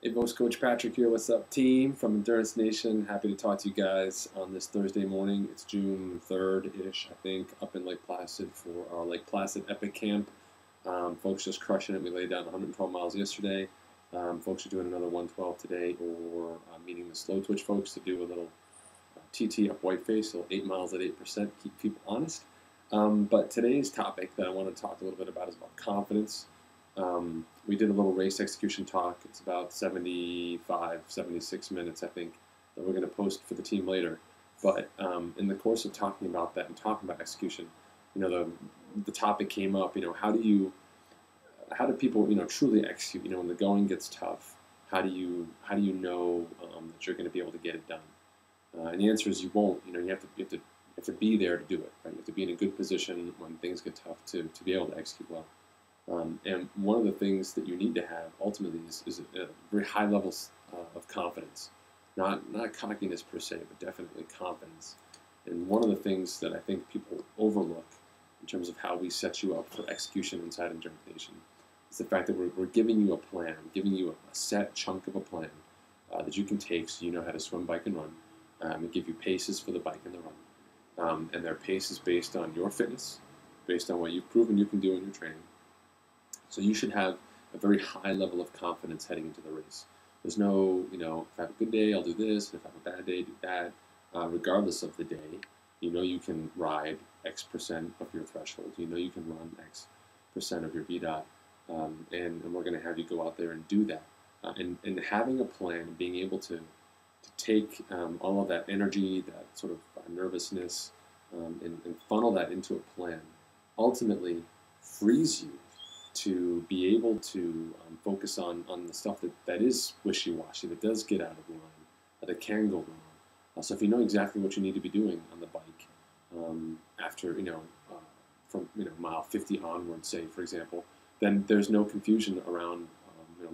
Hey folks, Coach Patrick here. What's up, team from Endurance Nation? Happy to talk to you guys on this Thursday morning. It's June 3rd-ish, I think, up in Lake Placid for our Lake Placid Epic Camp. Folks just crushing it. We laid down 112 miles yesterday. Folks are doing another 112 today, or meeting the slow twitch folks to do a little TT up Whiteface, so 8 miles at 8%, keep people honest. But today's topic that I want to talk a little bit about is about confidence. We did a little race execution talk. It's about 75, 76 minutes, I think, that we're going to post for the team later. But in the course of talking about that and talking about execution, the topic came up. How do people truly execute? When the going gets tough, how do you know that you're going to be able to get it done? And the answer is you won't. You have to be there to do it. Right? You have to be in a good position when things get tough to be able to execute well. And one of the things that you need to have ultimately is a very high levels of confidence, not cockiness per se, but definitely confidence. And one of the things that I think people overlook in terms of how we set you up for execution inside Endurance Nation is the fact that we're giving you a plan, giving you a set chunk of a plan that you can take so you know how to swim, bike, and run. And give you paces for the bike and the run. And they're paces based on your fitness, based on what you've proven you can do in your training. So you should have a very high level of confidence heading into the race. There's no, if I have a good day, I'll do this, and if I have a bad day, do that. Regardless of the day, you can ride X percent of your threshold. You can run X percent of your VDOT, and we're going to have you go out there and do that. And having a plan, being able to take all of that energy, that sort of nervousness, and funnel that into a plan, ultimately frees you to be able to focus on the stuff that is wishy-washy, that does get out of line, that can go wrong. So if you know exactly what you need to be doing on the bike after, from mile 50 onward, say, for example, then there's no confusion around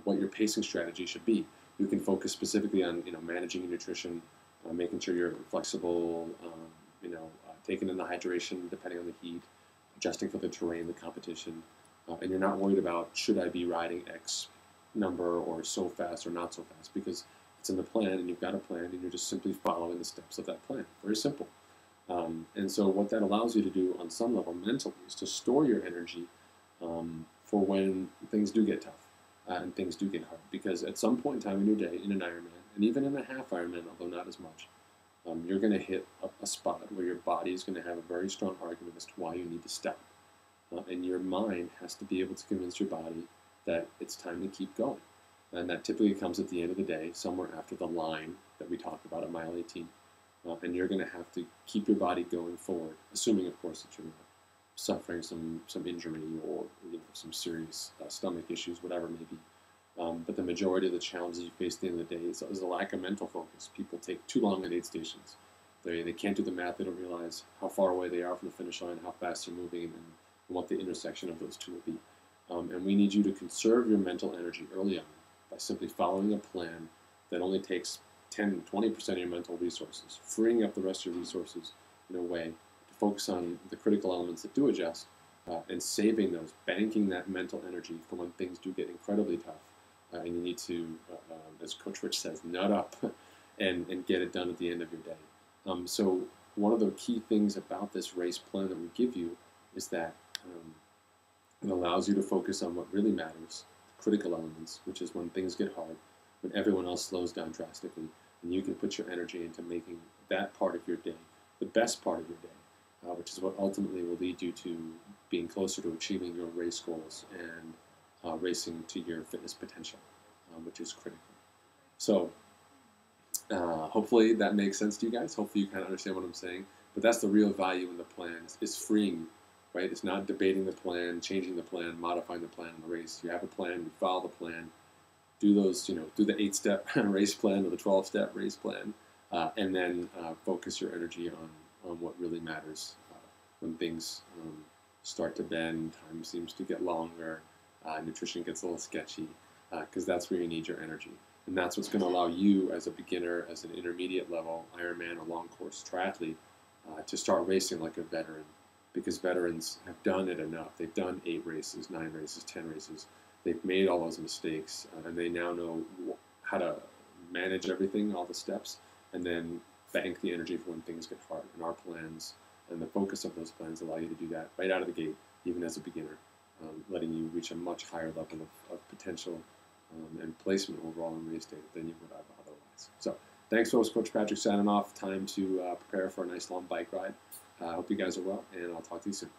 what your pacing strategy should be. You can focus specifically on managing your nutrition, making sure you're flexible, taking in the hydration depending on the heat, adjusting for the terrain, the competition. And you're not worried about should I be riding X number or so fast or not so fast, because it's in the plan and you've got a plan and you're just simply following the steps of that plan. Very simple. And so what that allows you to do on some level mentally is to store your energy for when things do get tough and things do get hard. Because at some point in time in your day, in an Ironman, and even in a half Ironman, although not as much, you're going to hit a spot where your body is going to have a very strong argument as to why you need to stop. And your mind has to be able to convince your body that it's time to keep going. And that typically comes at the end of the day, somewhere after the line that we talked about at mile 18. And you're going to have to keep your body going forward, assuming, of course, that you're not suffering some injury or some serious stomach issues, whatever it may be. But the majority of the challenges you face at the end of the day is a lack of mental focus. People take too long at aid stations. They can't do the math. They don't realize how far away they are from the finish line, how fast they're moving, and what the intersection of those two will be. And we need you to conserve your mental energy early on by simply following a plan that only takes 10, 20% of your mental resources, freeing up the rest of your resources in a way to focus on the critical elements that do adjust, and saving those, banking that mental energy for when things do get incredibly tough. And you need to, as Coach Rich says, nut up and get it done at the end of your day. So one of the key things about this race plan that we give you is that it allows you to focus on what really matters, critical elements, which is when things get hard, when everyone else slows down drastically, and you can put your energy into making that part of your day the best part of your day, which is what ultimately will lead you to being closer to achieving your race goals and racing to your fitness potential, which is critical. So hopefully that makes sense to you guys. Hopefully you kind of understand what I'm saying. But that's the real value in the plan, is freeing you. Right? It's not debating the plan, changing the plan, modifying the plan in the race. You have a plan, you follow the plan, do those, do the 8-step race plan or the 12-step race plan, and then focus your energy on what really matters when things start to bend, time seems to get longer, nutrition gets a little sketchy, because that's where you need your energy. And that's what's going to allow you as a beginner, as an intermediate level Ironman or long course triathlete, to start racing like a veteran. Because veterans have done it enough. They've done 8 races, 9 races, 10 races. They've made all those mistakes, and they now know how to manage everything, all the steps, and then bank the energy for when things get hard. And our plans and the focus of those plans allow you to do that right out of the gate, even as a beginner, letting you reach a much higher level of potential and placement overall in race day than you would have otherwise. So thanks, folks. Coach Patrick signing off. Time to prepare for a nice long bike ride. I hope you guys are well, and I'll talk to you soon.